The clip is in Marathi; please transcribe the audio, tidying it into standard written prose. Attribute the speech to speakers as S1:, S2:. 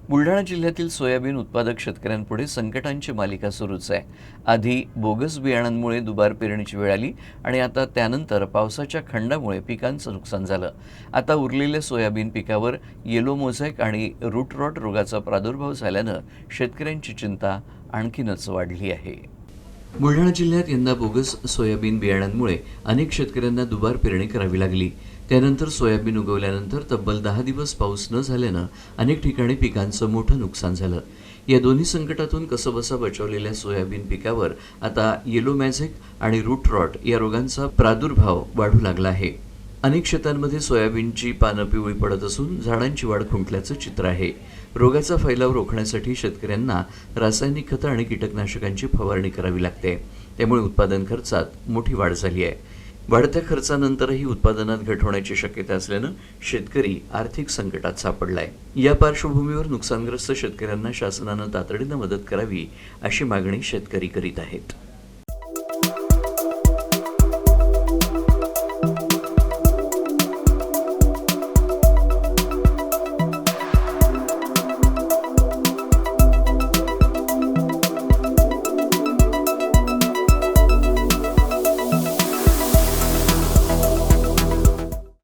S1: बुलढाणा जिल्ह्यातील सोयाबीन उत्पादक शेतकऱ्यांपुढे संकटांची मालिका सुरूच आहे. आधी बोगस बियाणांमुळे दुबार पेरणीची वेळ आली आणि आता त्यानंतर पावसाच्या खंडामुळे पिकांचं नुकसान झालं. आता उरलेल्या सोयाबीन पिकावर येलो मोझॅक आणि रूट रॉट रोगाचा प्रादुर्भाव झाल्यानं शेतकऱ्यांची चिंता आणखीनच वाढली आहे. बुलढाणा जिल्ह्यात यंदा बोगस सोयाबीन बियाणांमुळे अनेक शेतकऱ्यांना दुबार पेरणी करावी लागली. त्यानंतर सोयाबीन उगवल्यानंतर तब्बल 10 दिवस पाऊस न झाल्यानं अनेक ठिकाणी पिकांचं मोठं नुकसान झालं. या दोन्ही संकटातून कसंबसा बचावलेल्या सोयाबीन पिकावर आता येलो मॅझेक आणि रूट रॉट या रोगांचा प्रादुर्भाव वाढू लागला आहे. अनेक शेतांमध्ये सोयाबीनची पानं पिवळी पडत असून झाडांची वाढ खुंटल्याचं चित्र आहे. रोगाचा फैलाव रोखण्यासाठी शेतकऱ्यांना रासायनिक खतं आणि कीटकनाशकांची फवारणी करावी लागते. त्यामुळे उत्पादन खर्चात मोठी वाढ झाली आहे. वाढत्या खर्चानंतरही उत्पादनात घट होण्याची शक्यता असल्यानं शेतकरी आर्थिक संकटात सापडलाय. या पार्श्वभूमीवर नुकसानग्रस्त शेतकऱ्यांना शासनानं तातडीनं मदत करावी अशी मागणी शेतकरी करीत आहेत.